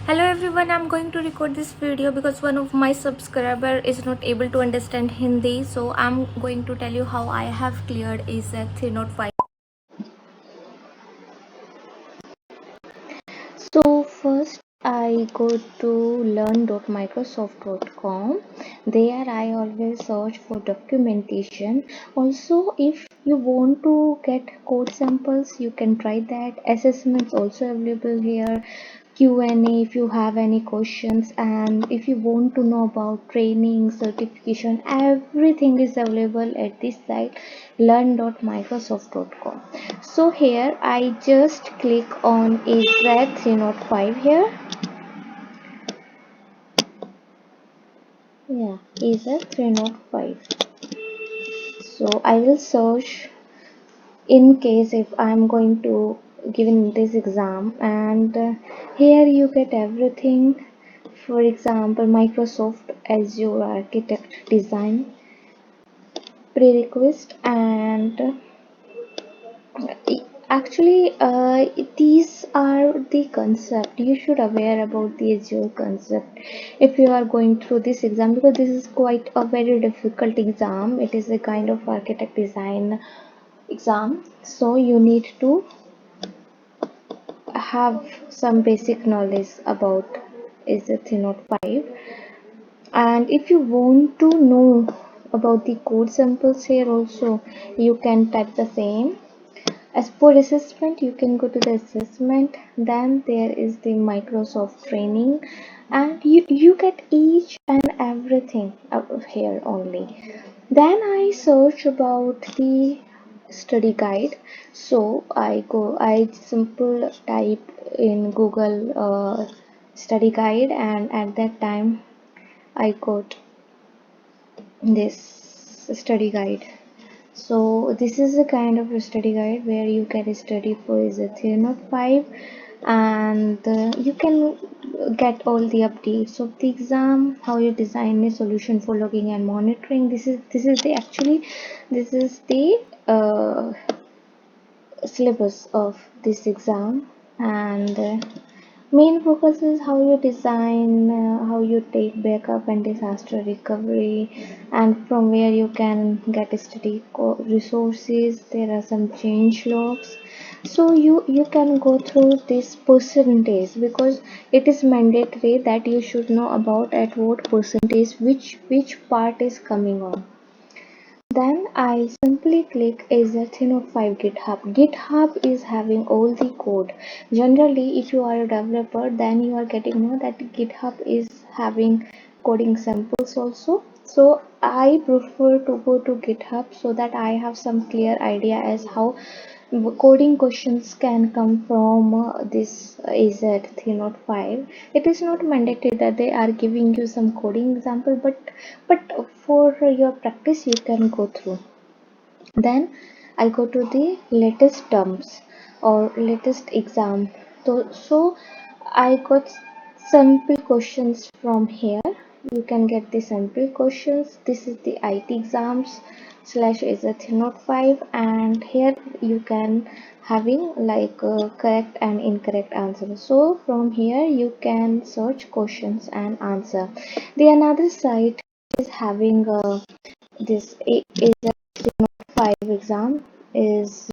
Hello everyone, I'm going to record this video because one of my subscriber is not able to understand Hindi, so I'm going to tell you how I have cleared AZ-305. So first I go to learn.microsoft.com. There I always search for documentation. Also, if you want to get code samples, you can try that. Assessments also available here. Q&A if you have any questions, and if you want to know about training, certification, everything is available at this site learn.microsoft.com. So here I just click on AZ-305 here. Yeah, AZ-305. So I will search in case if I'm going to give in this exam, and here you get everything. For example, Microsoft Azure Architect Design, prerequisite, and actually these are the concept you should aware about the Azure concept if you are going through this exam, because this is quite a very difficult exam. It is a kind of architect design exam, so you need to have some basic knowledge about AZ-305. And if you want to know about the code samples, here also you can type the same. As for assessment, you can go to the assessment, then there is the Microsoft training, and you get each and everything out here only. Then I search about the study guide. So I simple type in Google study guide, and at that time I got this study guide. So this is a kind of a study guide where you can study for AZ-305, and you can get all the updates of the exam, how you design a solution for logging and monitoring. This is the actually this is the syllabus of this exam, and main focus is how you design, how you take backup and disaster recovery, and from where you can get study resources. There are some change logs, so you can go through this percentage, because it is mandatory that you should know about at what percentage which part is coming on. Then I simply click AZ-305 GitHub. GitHub is having all the code. Generally, if you are a developer, then you are getting to know that GitHub is having coding samples also. So I prefer to go to GitHub so that I have some clear idea as how coding questions can come from this AZ-305. It is not mandatory that they are giving you some coding example, but for your practice you can go through. Then I go to the latest terms or latest exam. So I got sample questions from here. You can get the sample questions. This is the IT exams slash AZ-305, and here you can having like correct and incorrect answers. So from here you can search questions and answer. The another site is having this AZ-305 exam is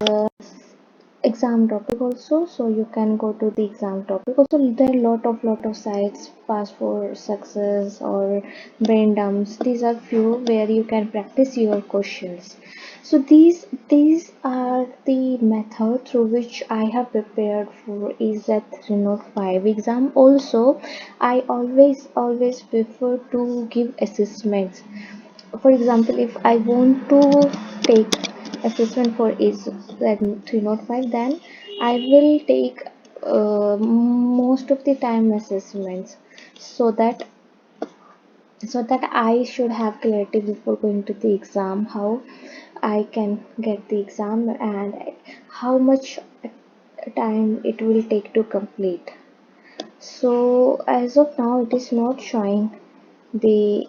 exam topic also, so you can go to the exam topic also. There are lot of sites, Pass for Success or Brain Dumps. These are few where you can practice your questions. So these are the method through which I have prepared for AZ-305 exam. Also, I always prefer to give assessments. For example, if I want to take assessment for AZ-305, then I will take most of the time assessments, so that I should have clarity before going to the exam, how I can get the exam and how much time it will take to complete. So as of now it is not showing the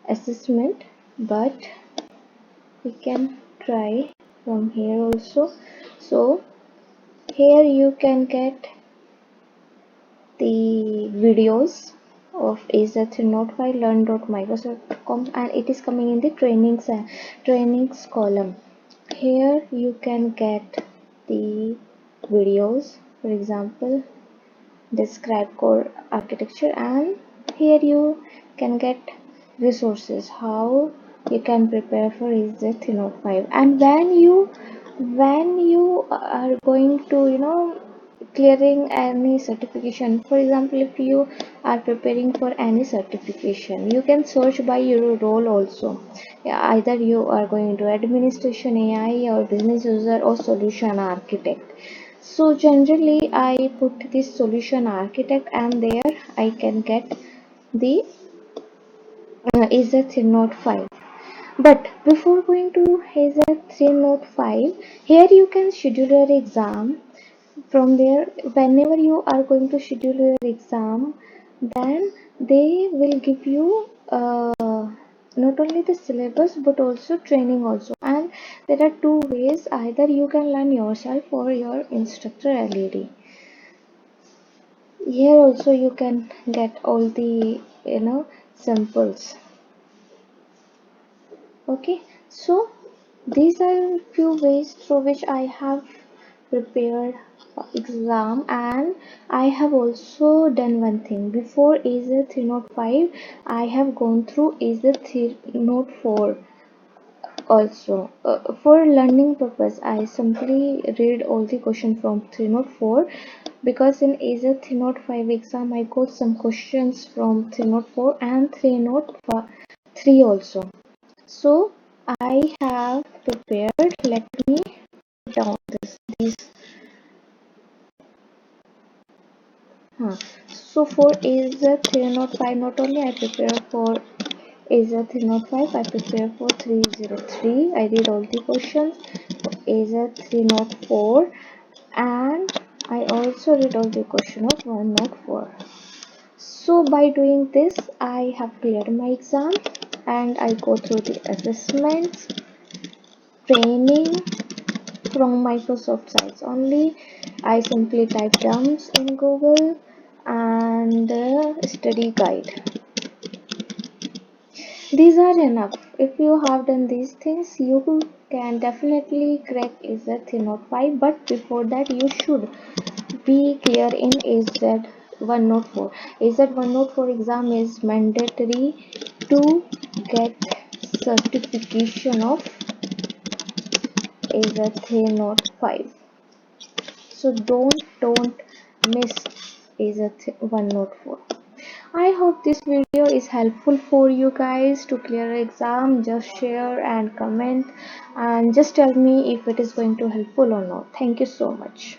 assessment, but we can try from here also. So here you can get the videos of AZ-305 learn.microsoft.com, and it is coming in the trainings column. Here you can get the videos, for example describe core architecture, and here you can get resources how you can prepare for AZ-305. And when you are going to clearing any certification, for example if you are preparing for any certification, you can search by your role also. Yeah, either you are going to administration, AI, or business user, or solution architect. So generally I put this solution architect, and there I can get the AZ-305. But before going to AZ-305, here you can schedule your exam. From there, whenever you are going to schedule your exam, then they will give you not only the syllabus but also training also. And there are two ways: either you can learn yourself or your instructor LED. Here also you can get all the samples. Okay, so these are few ways through which I have prepared exam. And I have also done one thing. Before AZ-305, I have gone through AZ-304 also. For learning purpose, I simply read all the question from 304, because in AZ-305 exam I got some questions from 304 and 303 also. So I have prepared. Let me put down these. So for AZ-305, not only I prepare for AZ-305, I prepare for 303. I did all the questions for AZ-304, and I also read all the question of 104. So by doing this, I have cleared my exam, and I go through the assessments, training from Microsoft sites only. I simply type terms in Google and study guide. These are enough. If you have done these things, you can definitely crack AZ-305. But before that, you should be clear in AZ-104. AZ-104 exam is mandatory to get certification of AZ-305. So don't miss AZ-104. I hope this video is helpful for you guys to clear exam. Just share and comment, and just tell me if it is going to helpful or not. Thank you so much.